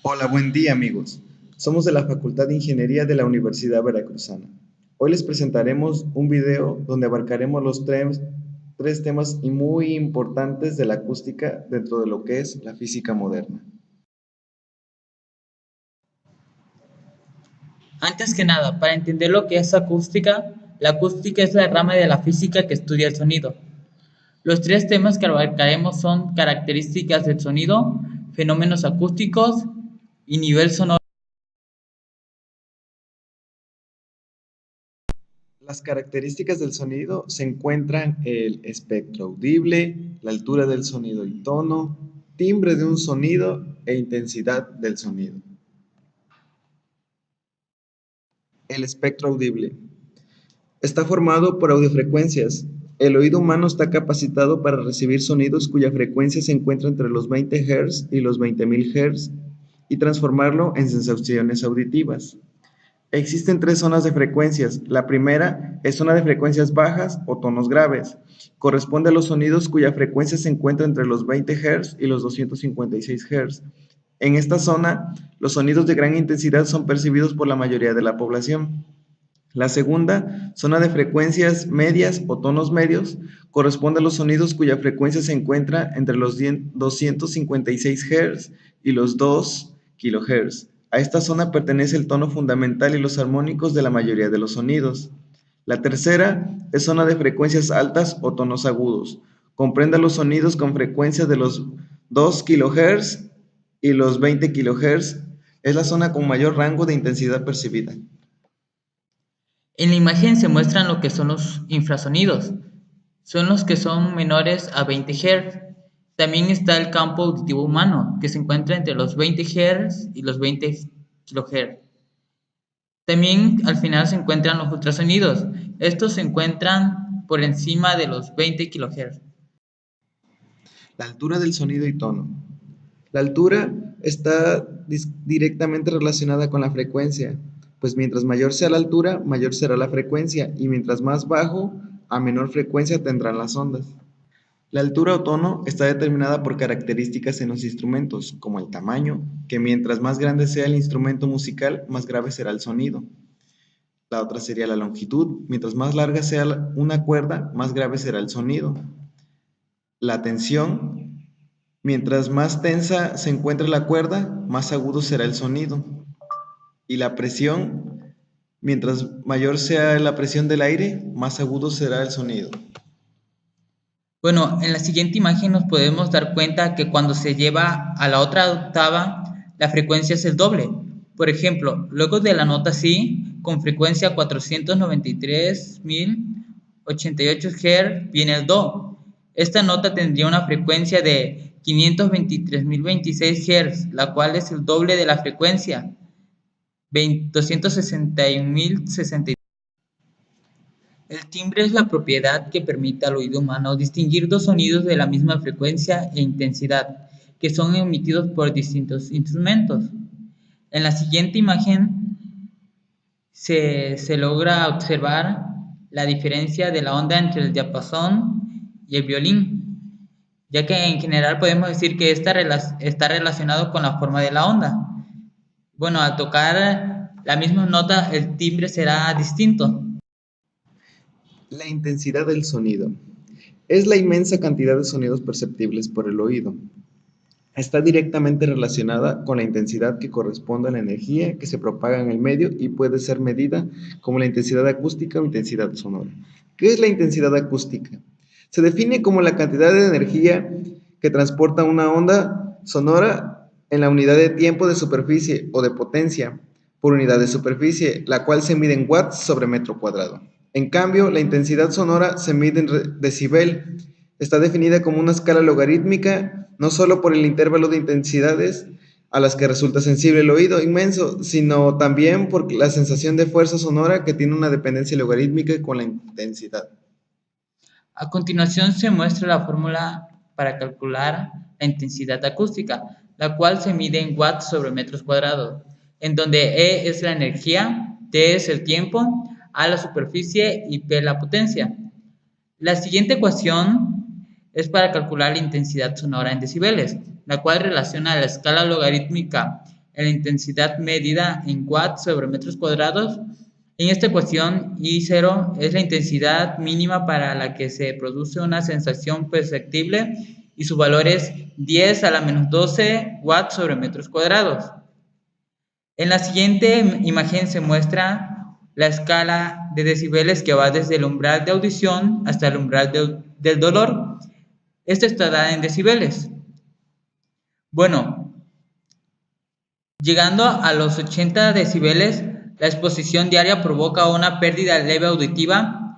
Hola, buen día amigos. Somos de la Facultad de Ingeniería de la Universidad Veracruzana. Hoy les presentaremos un video donde abarcaremos los tres temas muy importantes de la acústica dentro de lo que es la física moderna. Antes que nada, para entender lo que es acústica, la acústica es la rama de la física que estudia el sonido. Los tres temas que abarcaremos son características del sonido, fenómenos acústicos y nivel sonoro. Las características del sonido se encuentran el espectro audible, la altura del sonido y tono, timbre de un sonido e intensidad del sonido. El espectro audible está formado por audiofrecuencias. El oído humano está capacitado para recibir sonidos cuya frecuencia se encuentra entre los 20 Hz y los 20.000 Hz y transformarlo en sensaciones auditivas. Existen tres zonas de frecuencias. La primera es zona de frecuencias bajas o tonos graves. Corresponde a los sonidos cuya frecuencia se encuentra entre los 20 Hz y los 256 Hz. En esta zona, los sonidos de gran intensidad son percibidos por la mayoría de la población. La segunda, zona de frecuencias medias o tonos medios, corresponde a los sonidos cuya frecuencia se encuentra entre los 256 Hz y los 2 kHz. A esta zona pertenece el tono fundamental y los armónicos de la mayoría de los sonidos. La tercera es zona de frecuencias altas o tonos agudos. Comprende los sonidos con frecuencia de los 2 kHz y los 20 kHz. Es la zona con mayor rango de intensidad percibida. En la imagen se muestran lo que son los infrasonidos. Son los que son menores a 20 Hz. También está el campo auditivo humano, que se encuentra entre los 20 Hz y los 20 kHz. También al final se encuentran los ultrasonidos. Estos se encuentran por encima de los 20 kHz. La altura del sonido y tono. La altura está directamente relacionada con la frecuencia, pues mientras mayor sea la altura, mayor será la frecuencia, y mientras más bajo, a menor frecuencia tendrán las ondas. La altura o tono está determinada por características en los instrumentos, como el tamaño, que mientras más grande sea el instrumento musical, más grave será el sonido. La otra sería la longitud, mientras más larga sea una cuerda, más grave será el sonido. La tensión, mientras más tensa se encuentre la cuerda, más agudo será el sonido. Y la presión, mientras mayor sea la presión del aire, más agudo será el sonido. Bueno, en la siguiente imagen nos podemos dar cuenta que cuando se lleva a la otra octava, la frecuencia es el doble. Por ejemplo, luego de la nota Si, con frecuencia 493.088 Hz, viene el Do. Esta nota tendría una frecuencia de 523.026 Hz, la cual es el doble de la frecuencia 261.063. El timbre es la propiedad que permite al oído humano distinguir dos sonidos de la misma frecuencia e intensidad, que son emitidos por distintos instrumentos. En la siguiente imagen se logra observar la diferencia de la onda entre el diapasón y el violín, ya que en general podemos decir que está relacionado con la forma de la onda. Bueno, al tocar la misma nota, el timbre será distinto. La intensidad del sonido. Es la inmensa cantidad de sonidos perceptibles por el oído. Está directamente relacionada con la intensidad que corresponde a la energía que se propaga en el medio y puede ser medida como la intensidad acústica o intensidad sonora. ¿Qué es la intensidad acústica? Se define como la cantidad de energía que transporta una onda sonora en la unidad de tiempo de superficie o de potencia por unidad de superficie, la cual se mide en watts sobre metro cuadrado. En cambio, la intensidad sonora se mide en decibel. Está definida como una escala logarítmica, no solo por el intervalo de intensidades a las que resulta sensible el oído inmenso, sino también por la sensación de fuerza sonora que tiene una dependencia logarítmica con la intensidad. A continuación se muestra la fórmula para calcular la intensidad acústica, la cual se mide en watts sobre metros cuadrados, en donde E es la energía, T es el tiempo, A la superficie y P la potencia. La siguiente ecuación es para calcular la intensidad sonora en decibeles, la cual relaciona la escala logarítmica en la intensidad medida en watts sobre metros cuadrados. En esta ecuación, I0 es la intensidad mínima para la que se produce una sensación perceptible y su valor es 10 a la menos 12 watts sobre metros cuadrados. En la siguiente imagen se muestra la escala de decibeles que va desde el umbral de audición hasta el umbral del dolor. Esto está dada en decibeles. Bueno, llegando a los 80 decibeles, la exposición diaria provoca una pérdida leve auditiva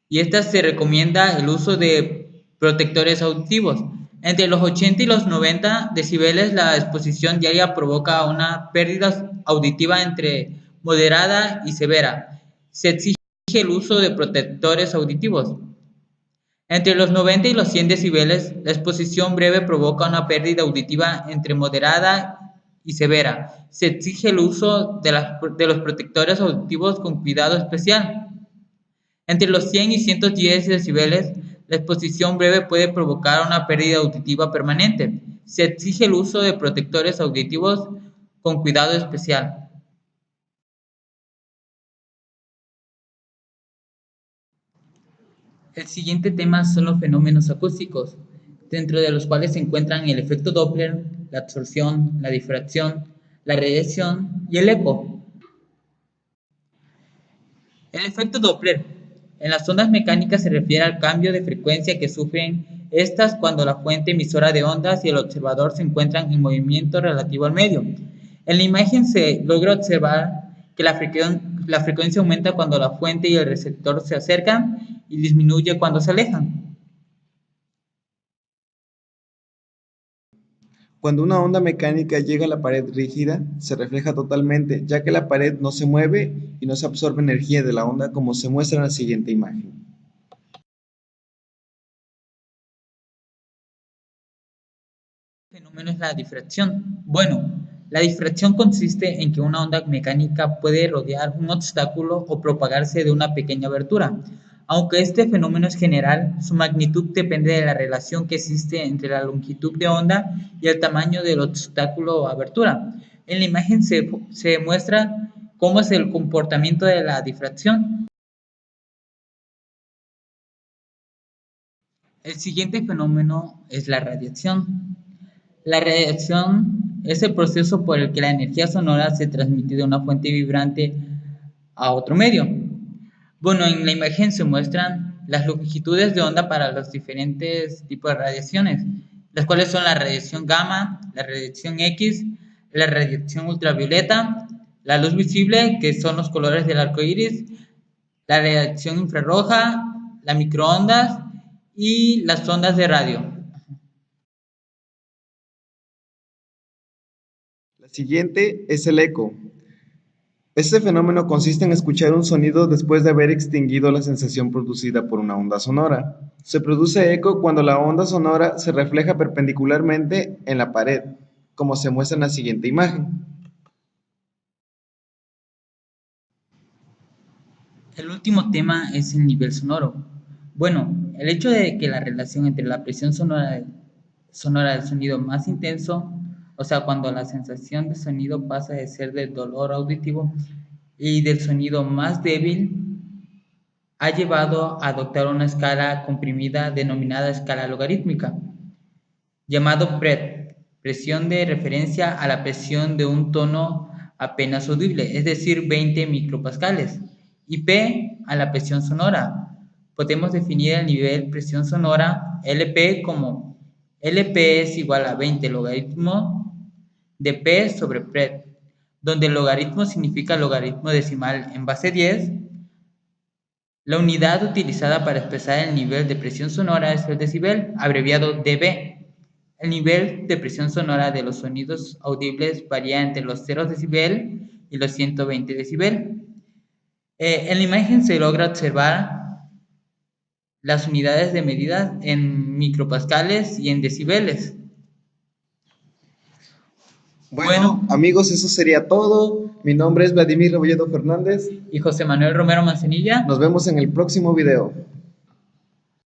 y esta se recomienda el uso de protectores auditivos. Entre los 80 y los 90 decibeles, la exposición diaria provoca una pérdida auditiva entre moderada y severa. Se exige el uso de protectores auditivos. Entre los 90 y los 100 decibeles, la exposición breve provoca una pérdida auditiva entre moderada y severa. Se exige el uso de los protectores auditivos con cuidado especial. Entre los 100 y 110 decibeles, la exposición breve puede provocar una pérdida auditiva permanente. Se exige el uso de protectores auditivos con cuidado especial. El siguiente tema son los fenómenos acústicos, dentro de los cuales se encuentran el efecto Doppler, la absorción, la difracción, la radiación y el eco. El efecto Doppler en las ondas mecánicas se refiere al cambio de frecuencia que sufren estas cuando la fuente emisora de ondas y el observador se encuentran en movimiento relativo al medio. En la imagen se logra observar que la frecuencia aumenta cuando la fuente y el receptor se acercan y disminuye cuando se alejan. Cuando una onda mecánica llega a la pared rígida, se refleja totalmente, ya que la pared no se mueve y no se absorbe energía de la onda como se muestra en la siguiente imagen. El fenómeno es la difracción. Bueno, la difracción consiste en que una onda mecánica puede rodear un obstáculo o propagarse de una pequeña abertura. Aunque este fenómeno es general, su magnitud depende de la relación que existe entre la longitud de onda y el tamaño del obstáculo o abertura. En la imagen se muestra cómo es el comportamiento de la difracción. El siguiente fenómeno es la radiación. La radiación es el proceso por el que la energía sonora se transmite de una fuente vibrante a otro medio. Bueno, en la imagen se muestran las longitudes de onda para los diferentes tipos de radiaciones, las cuales son la radiación gamma, la radiación X, la radiación ultravioleta, la luz visible, que son los colores del arco iris, la radiación infrarroja, las microondas y las ondas de radio. La siguiente es el eco. Este fenómeno consiste en escuchar un sonido después de haber extinguido la sensación producida por una onda sonora. Se produce eco cuando la onda sonora se refleja perpendicularmente en la pared, como se muestra en la siguiente imagen. El último tema es el nivel sonoro. Bueno, el hecho de que la relación entre la presión sonora del sonido más intenso, o sea, cuando la sensación de sonido pasa de ser del dolor auditivo y del sonido más débil, ha llevado a adoptar una escala comprimida denominada escala logarítmica, llamado PRET, presión de referencia a la presión de un tono apenas audible, es decir, 20 micropascales, y P a la presión sonora. Podemos definir el nivel presión sonora LP como LP es igual a 20 logaritmo de P sobre PRET, donde el logaritmo significa logaritmo decimal en base 10. La unidad utilizada para expresar el nivel de presión sonora es el decibel, abreviado dB. El nivel de presión sonora de los sonidos audibles varía entre los 0 decibel y los 120 decibel. En la imagen se logra observar las unidades de medida en micropascales y en decibeles. Bueno, amigos, eso sería todo. Mi nombre es Vladimir Rebolledo Fernández y José Manuel Romero Manzanilla. Nos vemos en el próximo video.